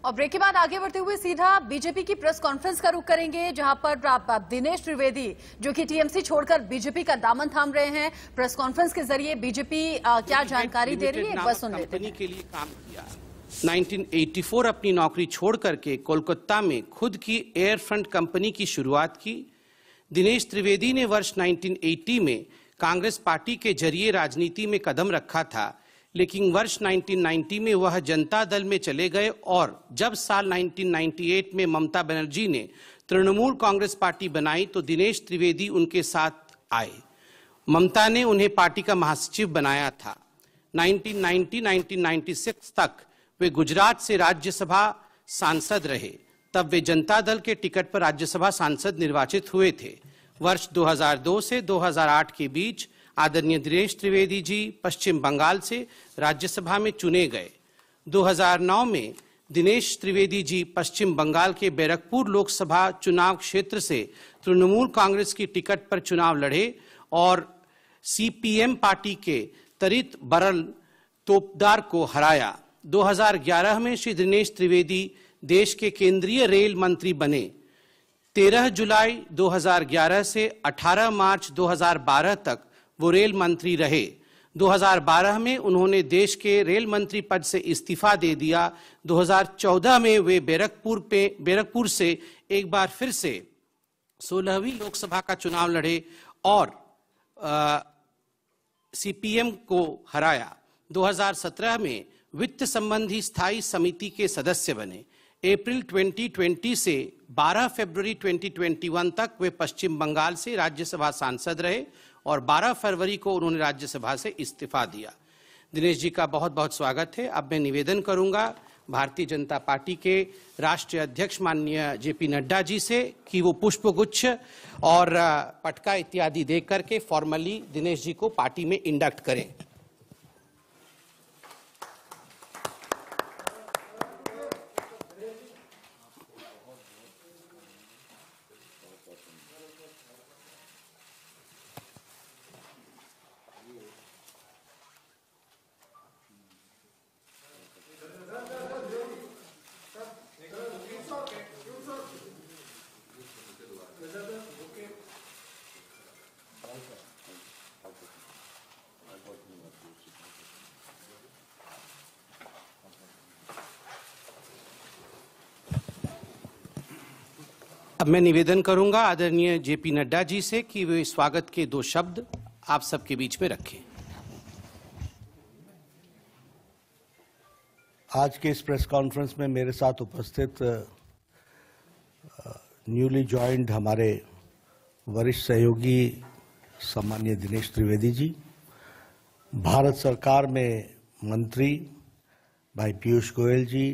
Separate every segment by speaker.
Speaker 1: और ब्रेक के बाद आगे बढ़ते हुए सीधा बीजेपी की प्रेस कॉन्फ्रेंस का रुख करेंगे, जहां पर दिनेश त्रिवेदी जो कि टीएमसी छोड़कर बीजेपी का दामन थाम रहे हैं, प्रेस कॉन्फ्रेंस के जरिए बीजेपी क्या जानकारी दे रही है, बस सुन लेते हैं।
Speaker 2: के लिए काम किया। 1984 अपनी नौकरी छोड़ करके कोलकाता में खुद की एयर फ्रंट कंपनी की शुरुआत की। दिनेश त्रिवेदी ने वर्ष 1980 में कांग्रेस पार्टी के जरिए राजनीति में कदम रखा था, लेकिन वर्ष 1990 में वह जनता दल में चले गए और जब साल 1998 में ममता बनर्जी ने तृणमूल कांग्रेस पार्टी बनाई तो दिनेश त्रिवेदी उनके साथ आए। ममता ने उन्हें पार्टी का महासचिव बनाया था। 1990-1996 तक वे गुजरात से राज्यसभा सांसद रहे, तब वे जनता दल के टिकट पर राज्यसभा सांसद निर्वाचित हुए थे। वर्ष 2002 से 2008 के बीच आदरणीय दिनेश त्रिवेदी जी पश्चिम बंगाल से राज्यसभा में चुने गए। 2009 में दिनेश त्रिवेदी जी पश्चिम बंगाल के बैरकपुर लोकसभा चुनाव क्षेत्र से तृणमूल कांग्रेस की टिकट पर चुनाव लड़े और सीपीएम पार्टी के तरित बरल तोपदार को हराया। 2011 में श्री दिनेश त्रिवेदी देश के केंद्रीय रेल मंत्री बने। 13 जुलाई 2011 से 18 मार्च 2012 तक वो रेल मंत्री रहे। 2012 में उन्होंने देश के रेल मंत्री पद से इस्तीफा दे दिया। 2014 में वे बैरकपुर से एक बार फिर से 16वीं लोकसभा का चुनाव लड़े और सीपीएम को हराया। 2017 में वित्त संबंधी स्थायी समिति के सदस्य बने। अप्रैल 2020 से 12 फरवरी 2021 तक वे पश्चिम बंगाल से राज्यसभा सांसद रहे और 12 फरवरी को उन्होंने राज्यसभा से इस्तीफा दिया। दिनेश जी का बहुत बहुत स्वागत है। अब मैं निवेदन करूंगा भारतीय जनता पार्टी के राष्ट्रीय अध्यक्ष माननीय जेपी नड्डा जी से कि वो पुष्पगुच्छ और पटका इत्यादि दे करके फॉर्मली दिनेश जी को पार्टी में इंडक्ट करें। अब मैं निवेदन करूंगा आदरणीय जेपी नड्डा जी से कि वे स्वागत के 2 शब्द आप सबके बीच में रखें।
Speaker 3: आज के इस प्रेस कॉन्फ्रेंस में मेरे साथ उपस्थित न्यूली ज्वाइंड हमारे वरिष्ठ सहयोगी सम्माननीय दिनेश त्रिवेदी जी, भारत सरकार में मंत्री भाई पीयूष गोयल जी,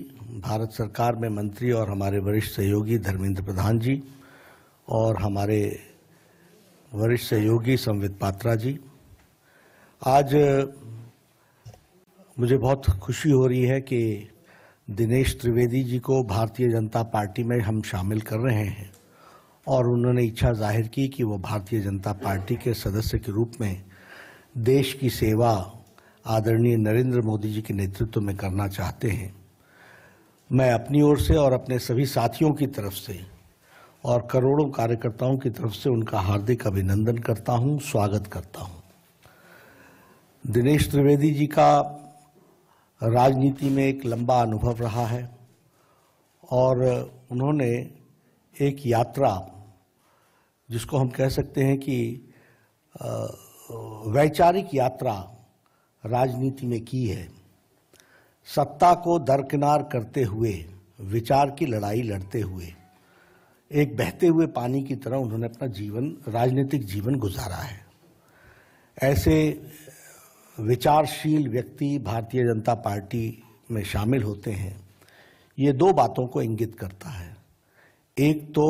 Speaker 3: भारत सरकार में मंत्री और हमारे वरिष्ठ सहयोगी धर्मेंद्र प्रधान जी और हमारे वरिष्ठ सहयोगी संवित पात्रा जी। आज मुझे बहुत खुशी हो रही है कि दिनेश त्रिवेदी जी को भारतीय जनता पार्टी में हम शामिल कर रहे हैं और उन्होंने इच्छा जाहिर की कि वो भारतीय जनता पार्टी के सदस्य के रूप में देश की सेवा आदरणीय नरेंद्र मोदी जी के नेतृत्व में करना चाहते हैं। मैं अपनी ओर से और अपने सभी साथियों की तरफ से और करोड़ों कार्यकर्ताओं की तरफ से उनका हार्दिक अभिनंदन करता हूं, स्वागत करता हूं। दिनेश त्रिवेदी जी का राजनीति में एक लंबा अनुभव रहा है और उन्होंने एक यात्रा जिसको हम कह सकते हैं कि वैचारिक यात्रा राजनीति में की है। सत्ता को दरकिनार करते हुए, विचार की लड़ाई लड़ते हुए, एक बहते हुए पानी की तरह उन्होंने अपना राजनीतिक जीवन गुजारा है। ऐसे विचारशील व्यक्ति भारतीय जनता पार्टी में शामिल होते हैं, ये 2 बातों को इंगित करता है। एक तो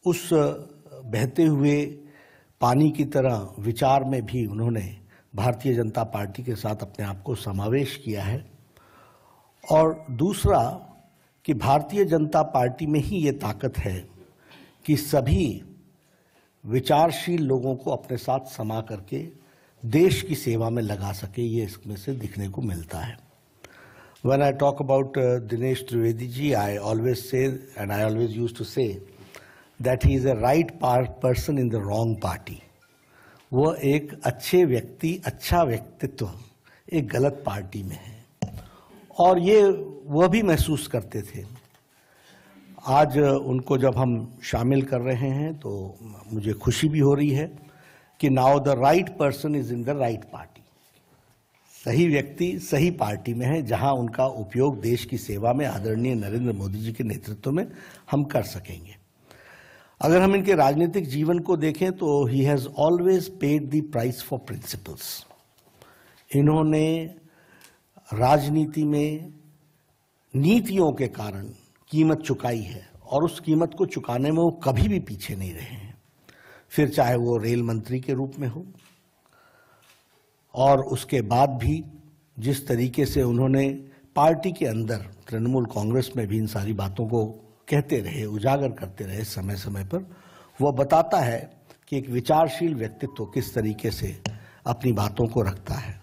Speaker 3: उस बहते हुए पानी की तरह विचार में भी उन्होंने भारतीय जनता पार्टी के साथ अपने आप को समावेश किया है और दूसरा कि भारतीय जनता पार्टी में ही ये ताकत है कि सभी विचारशील लोगों को अपने साथ समा करके देश की सेवा में लगा सके, ये इसमें से दिखने को मिलता है। When I talk about Dinesh Trivedi ji, I always say, and I always used to say, that he is a right person in the wrong party. वो एक अच्छे व्यक्ति, अच्छा व्यक्तित्व एक गलत पार्टी में है, और ये वह भी महसूस करते थे। आज उनको जब हम शामिल कर रहे हैं तो मुझे खुशी भी हो रही है कि now the right person is in the right party. सही व्यक्ति सही पार्टी में है, जहां उनका उपयोग देश की सेवा में आदरणीय नरेंद्र मोदी जी के नेतृत्व में हम कर सकेंगे। अगर हम इनके राजनीतिक जीवन को देखें तो he has always paid the price for principles. इन्होंने राजनीति में नीतियों के कारण कीमत चुकाई है, और उस कीमत को चुकाने में वो कभी भी पीछे नहीं रहे हैं। फिर चाहे वो रेल मंत्री के रूप में हो, और उसके बाद भी जिस तरीके से उन्होंने पार्टी के अंदर तृणमूल कांग्रेस में भी इन सारी बातों को कहते रहे, उजागर करते रहे समय समय पर, वो बताता है कि एक विचारशील व्यक्तित्व किस तरीके से अपनी बातों को रखता है।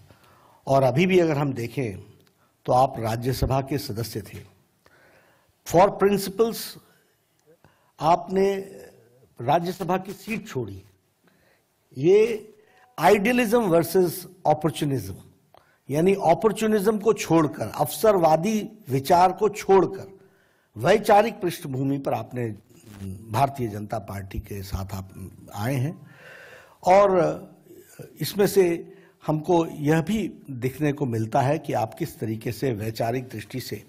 Speaker 3: और अभी भी अगर हम देखें तो आप राज्यसभा के सदस्य थे। फॉर प्रिंसिपल्स आपने राज्यसभा की सीट छोड़ी। ये आइडियलिज्म वर्सेस अपॉर्चुनिज्म, यानी अपॉर्चुनिज्म को छोड़कर, अवसरवादी विचार को छोड़कर वैचारिक पृष्ठभूमि पर आपने भारतीय जनता पार्टी के साथ आप आए हैं। और इसमें से हमको यह भी दिखने को मिलता है कि आप किस तरीके से वैचारिक दृष्टि से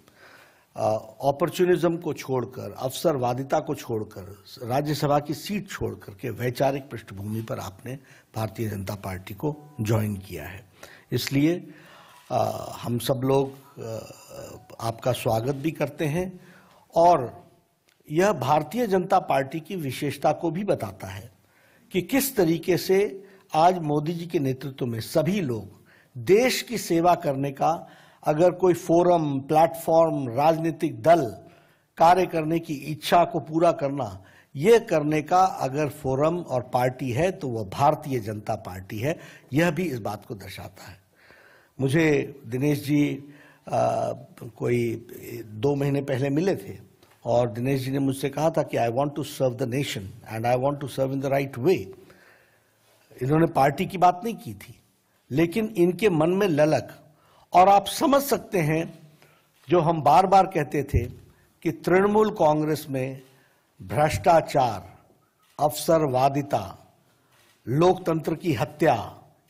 Speaker 3: अपॉर्चुनिज्म को छोड़कर, अवसरवादिता को छोड़कर, राज्यसभा की सीट छोड़कर के वैचारिक पृष्ठभूमि पर आपने भारतीय जनता पार्टी को ज्वाइन किया है। इसलिए हम सब लोग आपका स्वागत भी करते हैं, और यह भारतीय जनता पार्टी की विशेषता को भी बताता है कि किस तरीके से आज मोदी जी के नेतृत्व में सभी लोग देश की सेवा करने का, अगर कोई फोरम, प्लेटफॉर्म, राजनीतिक दल कार्य करने की इच्छा को पूरा करना, ये करने का अगर फोरम और पार्टी है तो वह भारतीय जनता पार्टी है। यह भी इस बात को दर्शाता है। मुझे दिनेश जी कोई 2 महीने पहले मिले थे, और दिनेश जी ने मुझसे कहा था कि I want to serve the nation and I want to serve in the right way. इन्होंने पार्टी की बात नहीं की थी, लेकिन इनके मन में ललक, और आप समझ सकते हैं जो हम बार बार कहते थे कि तृणमूल कांग्रेस में भ्रष्टाचार, अवसरवादिता, लोकतंत्र की हत्या,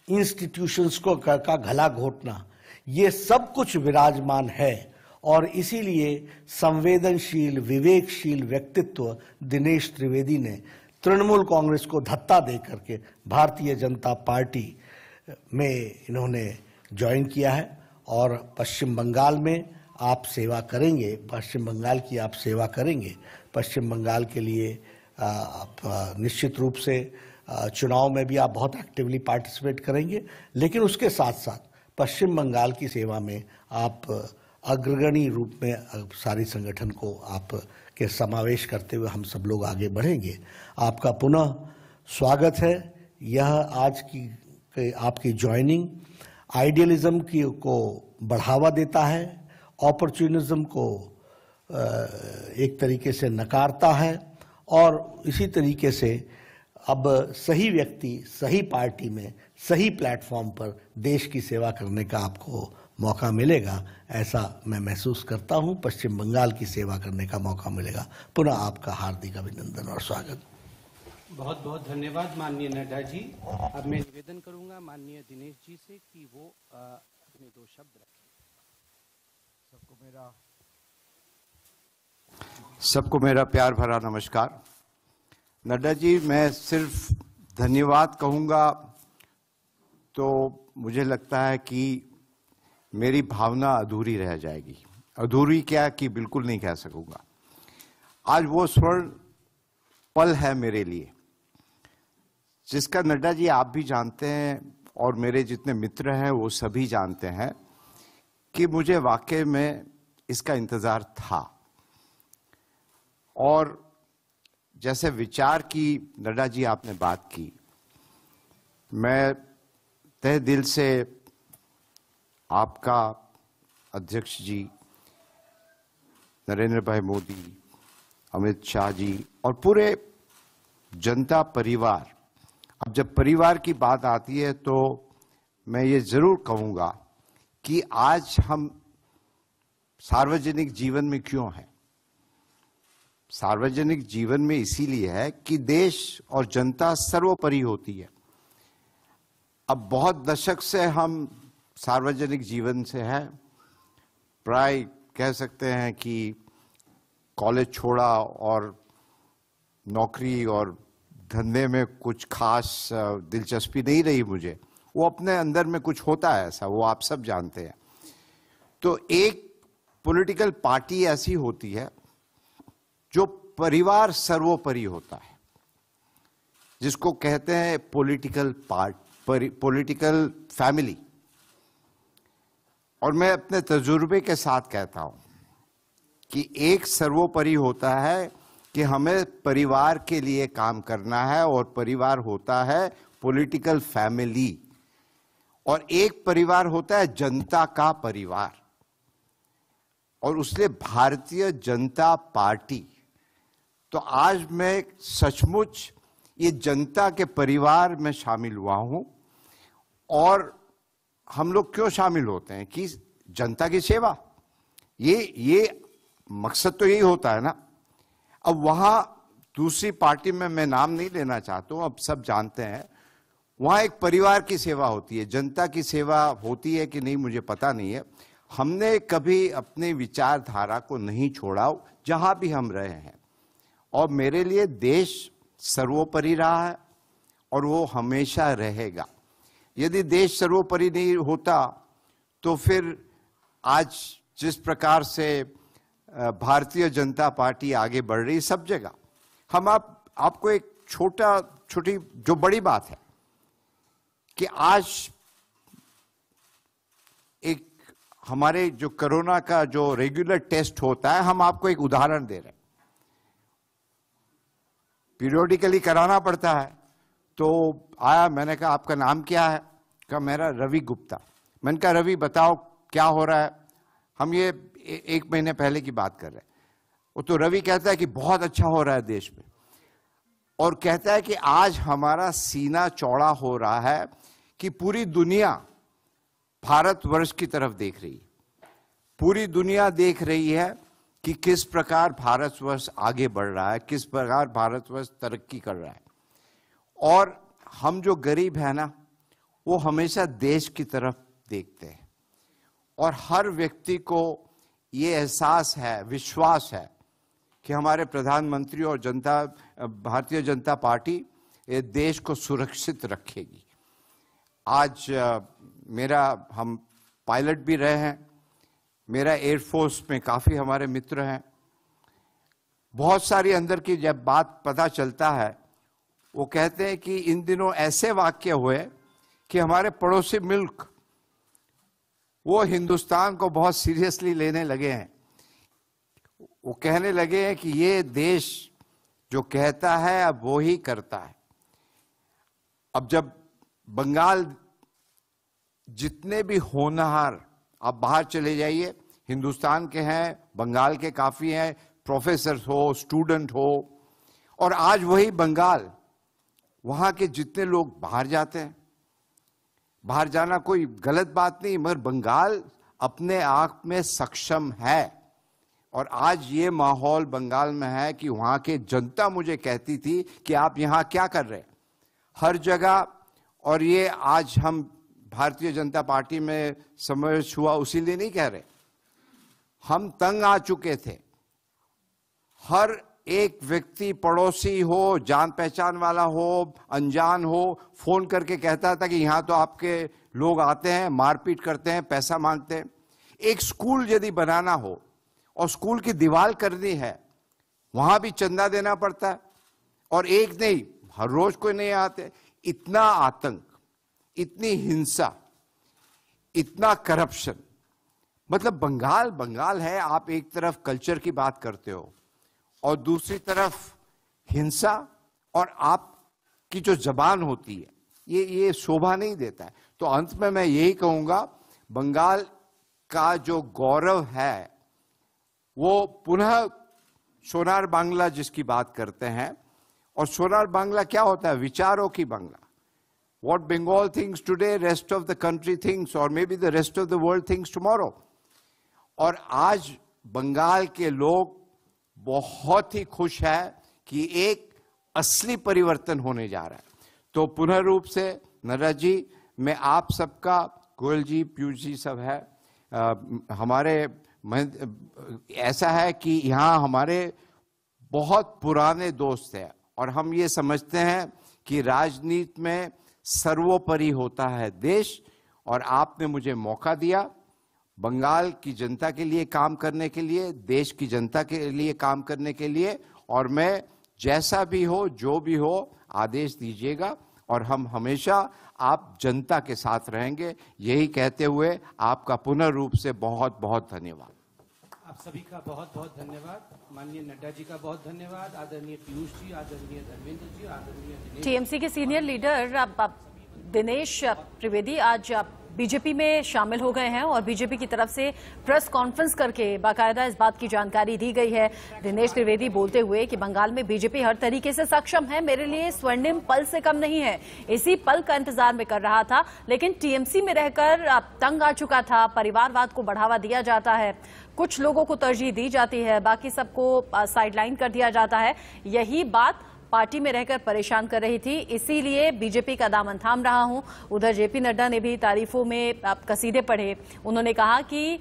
Speaker 3: इंस्टीट्यूशंस को का गला घोटना, ये सब कुछ विराजमान है। और इसीलिए संवेदनशील, विवेकशील व्यक्तित्व दिनेश त्रिवेदी ने तृणमूल कांग्रेस को धत्ता दे करके भारतीय जनता पार्टी में इन्होंने ज्वाइन किया है। और पश्चिम बंगाल में आप सेवा करेंगे, पश्चिम बंगाल की आप सेवा करेंगे। पश्चिम बंगाल के लिए आप निश्चित रूप से चुनाव में भी आप बहुत एक्टिवली पार्टिसिपेट करेंगे, लेकिन उसके साथ साथ पश्चिम बंगाल की सेवा में आप अग्रगणी रूप में सारी संगठन को आप के समावेश करते हुए हम सब लोग आगे बढ़ेंगे। आपका पुनः स्वागत है। यह आज की आपकी ज्वाइनिंग आइडियलिज्म की को बढ़ावा देता है, अपॉर्चुनिज्म को एक तरीके से नकारता है, और इसी तरीके से अब सही व्यक्ति सही पार्टी में सही प्लेटफॉर्म पर देश की सेवा करने का आपको मौका मिलेगा, ऐसा मैं महसूस करता हूं। पश्चिम बंगाल की सेवा करने का मौका मिलेगा। पुनः आपका हार्दिक अभिनंदन और स्वागत।
Speaker 2: बहुत बहुत धन्यवाद माननीय नड्डा जी। अब मैं निवेदन करूंगा माननीय दिनेश जी से कि वो अपने 2 शब्द रखें।
Speaker 4: सबको मेरा प्यार भरा नमस्कार। नड्डा जी, मैं सिर्फ धन्यवाद कहूंगा तो मुझे लगता है कि मेरी भावना अधूरी रह जाएगी। अधूरी क्या कि बिल्कुल नहीं कह सकूंगा। आज वो स्वर्ण पल है मेरे लिए जिसका नड्डा जी आप भी जानते हैं और मेरे जितने मित्र हैं वो सभी जानते हैं कि मुझे वाकई में इसका इंतजार था। और जैसे विचार की नड्डा जी आपने बात की, मैं तहे दिल से आपका अध्यक्ष जी, नरेंद्र भाई मोदी, अमित शाह जी और पूरे जनता परिवार। अब जब परिवार की बात आती है तो मैं ये जरूर कहूंगा कि आज हम सार्वजनिक जीवन में क्यों हैं। सार्वजनिक जीवन में इसीलिए है कि देश और जनता सर्वोपरि होती है। अब बहुत दशक से हम सार्वजनिक जीवन से हैं, प्राय कह सकते हैं कि कॉलेज छोड़ा और नौकरी और धंधे में कुछ खास दिलचस्पी नहीं रही मुझे। वो अपने अंदर में कुछ होता है ऐसा, वो आप सब जानते हैं। तो एक पॉलिटिकल पार्टी ऐसी होती है जो परिवार सर्वोपरि होता है, जिसको कहते हैं पॉलिटिकल फैमिली। और मैं अपने तजुर्बे के साथ कहता हूं कि एक सर्वोपरि होता है कि हमें परिवार के लिए काम करना है, और परिवार होता है पॉलिटिकल फैमिली, और एक परिवार होता है जनता का परिवार। और उसलिए भारतीय जनता पार्टी, तो आज मैं सचमुच ये जनता के परिवार में शामिल हुआ हूं। और हम लोग क्यों शामिल होते हैं कि जनता की सेवा, ये मकसद तो यही होता है ना। अब वहां दूसरी पार्टी में मैं नाम नहीं लेना चाहता हूं, अब सब जानते हैं, वहां एक परिवार की सेवा होती है। जनता की सेवा होती है कि नहीं मुझे पता नहीं है। हमने कभी अपने विचारधारा को नहीं छोड़ा जहां भी हम रहे हैं, और मेरे लिए देश सर्वोपरि रहा है और वो हमेशा रहेगा। यदि देश सर्वोपरि नहीं होता तो फिर आज जिस प्रकार से भारतीय जनता पार्टी आगे बढ़ रही सब जगह, हम आपको एक छोटी जो बड़ी बात है कि आज एक हमारे जो कोरोना का जो रेगुलर टेस्ट होता है, हम आपको एक उदाहरण दे रहे हैं। पीरियोडिकली कराना पड़ता है, तो आया, मैंने कहा आपका नाम क्या है? कहा मेरा रवि गुप्ता। मैंने कहा रवि बताओ क्या हो रहा है। हम ये 1 महीने पहले की बात कर रहे हैं। वो तो रवि कहता है कि बहुत अच्छा हो रहा है देश में, और कहता है कि आज हमारा सीना चौड़ा हो रहा है कि पूरी दुनिया भारतवर्ष की तरफ देख रही है। पूरी दुनिया देख रही है कि किस प्रकार भारतवर्ष आगे बढ़ रहा है, किस प्रकार भारतवर्ष तरक्की कर रहा है। और हम जो गरीब है ना, वो हमेशा देश की तरफ देखते हैं। और हर व्यक्ति को ये एहसास है, विश्वास है कि हमारे प्रधानमंत्री और भारतीय जनता पार्टी ये देश को सुरक्षित रखेगी। आज हम पायलट भी रहे हैं, मेरा एयरफोर्स में काफ़ी हमारे मित्र हैं। बहुत सारी अंदर की जब बात पता चलता है, वो कहते हैं कि इन दिनों ऐसे वाक्य हुए कि हमारे पड़ोसी मुल्क वो हिंदुस्तान को बहुत सीरियसली लेने लगे हैं। वो कहने लगे हैं कि ये देश जो कहता है अब वो ही करता है। अब जब बंगाल, जितने भी होनहार आप बाहर चले जाइए, हिंदुस्तान के हैं, बंगाल के काफी हैं, प्रोफेसर हो, स्टूडेंट हो, और आज वही बंगाल, वहां के जितने लोग बाहर जाते हैं, बाहर जाना कोई गलत बात नहीं, मगर बंगाल अपने आप में सक्षम है। और आज ये माहौल बंगाल में है कि वहां के जनता मुझे कहती थी कि आप यहां क्या कर रहे हैं, हर जगह। और ये आज हम भारतीय जनता पार्टी में समावेश हुआ उसी लिए नहीं कह रहे, हम तंग आ चुके थे। हर एक व्यक्ति, पड़ोसी हो, जान पहचान वाला हो, अनजान हो, फोन करके कहता था कि यहां तो आपके लोग आते हैं, मारपीट करते हैं, पैसा मांगते हैं। एक स्कूल यदि बनाना हो और स्कूल की दीवार करनी है, वहां भी चंदा देना पड़ता है, और एक नहीं, हर रोज कोई नहीं आते। इतना आतंक, इतनी हिंसा, इतना करप्शन, मतलब बंगाल है। आप एक तरफ कल्चर की बात करते हो और दूसरी तरफ हिंसा, और आपकी जो जबान होती है ये शोभा नहीं देता है। तो अंत में मैं यही कहूंगा, बंगाल का जो गौरव है वो पुनः सोनार बांग्ला जिसकी बात करते हैं, और सोनार बांग्ला क्या होता है? विचारों की Bangla. What Bengal thinks today, rest of the country thinks, or maybe the rest of the world thinks tomorrow. और आज बंगाल के लोग बहुत ही खुश है कि एक असली परिवर्तन होने जा रहा है। तो पुनः रूप से नड्डा जी, मैं आप सबका, गोयल जी, पीयूष जी सब है, हमारे ऐसा है कि यहाँ हमारे बहुत पुराने दोस्त हैं और हम ये समझते हैं कि राजनीति में सर्वोपरि होता है देश, और आपने मुझे मौका दिया बंगाल की जनता के लिए काम करने के लिए, देश की जनता के लिए काम करने के लिए, और मैं जैसा भी हो, जो भी हो, आदेश दीजिएगा और हम हमेशा आप जनता के साथ रहेंगे। यही कहते हुए आपका पुनः रूप से बहुत बहुत धन्यवाद।
Speaker 2: आप सभी का बहुत बहुत धन्यवाद। माननीय नड्डा जी का बहुत धन्यवाद। आदरणीय पीयूष जी, आदरणीय धर्मेंद्र जी, आदरणीय
Speaker 1: टीएमसी के सीनियर लीडर दिनेश त्रिवेदी आज बीजेपी में शामिल हो गए हैं और बीजेपी की तरफ से प्रेस कॉन्फ्रेंस करके बाकायदा इस बात की जानकारी दी गई है। दिनेश त्रिवेदी बोलते हुए कि बंगाल में बीजेपी हर तरीके से सक्षम है, मेरे लिए स्वर्णिम पल से कम नहीं है, इसी पल का इंतजार में कर रहा था, लेकिन टीएमसी में रहकर तंग आ चुका था। परिवारवाद को बढ़ावा दिया जाता है, कुछ लोगों को तरजीह दी जाती है, बाकी सबको साइडलाइन कर दिया जाता है। यही बात पार्टी में रहकर परेशान कर रही थी, इसीलिए बीजेपी का दामन थाम रहा हूं। उधर जेपी नड्डा ने भी तारीफों में कसीदे पढ़े। उन्होंने कहा कि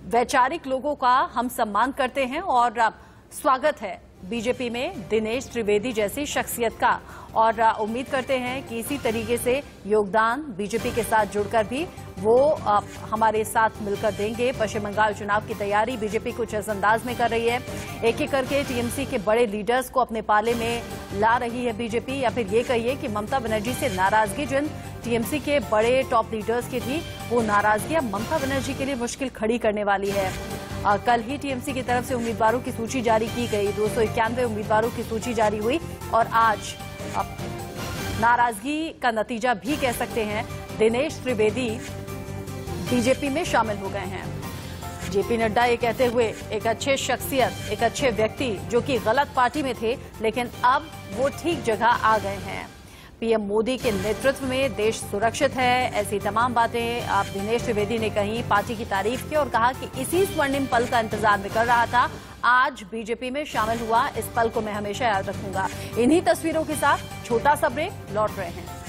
Speaker 1: वैचारिक लोगों का हम सम्मान करते हैं और स्वागत है बीजेपी में दिनेश त्रिवेदी जैसी शख्सियत का, और उम्मीद करते हैं कि इसी तरीके से योगदान बीजेपी के साथ जुड़कर भी वो हमारे साथ मिलकर देंगे। पश्चिम बंगाल चुनाव की तैयारी बीजेपी कुछ इस अंदाज में कर रही है। एक एक करके टीएमसी के बड़े लीडर्स को अपने पाले में ला रही है बीजेपी, या फिर ये कहिए कि ममता बनर्जी से नाराजगी जिन टीएमसी के बड़े टॉप लीडर्स की थी, वो नाराजगी अब ममता बनर्जी के लिए मुश्किल खड़ी करने वाली है। कल ही टीएमसी की तरफ से उम्मीदवारों की सूची जारी की गई, 291 उम्मीदवारों की सूची जारी हुई, और आज नाराजगी का नतीजा भी कह सकते हैं दिनेश त्रिवेदी बीजेपी में शामिल हो गए हैं। जेपी नड्डा ये कहते हुए एक अच्छे शख्सियत, एक अच्छे व्यक्ति जो कि गलत पार्टी में थे, लेकिन अब वो ठीक जगह आ गए हैं। पीएम मोदी के नेतृत्व में देश सुरक्षित है, ऐसी तमाम बातें आप दिनेश त्रिवेदी ने कही, पार्टी की तारीफ की और कहा कि इसी स्वर्णिम पल का इंतजार में कर रहा था, आज बीजेपी में शामिल हुआ, इस पल को मैं हमेशा याद रखूंगा। इन्हीं तस्वीरों के साथ छोटा सा ब्रेक, लौट रहे हैं।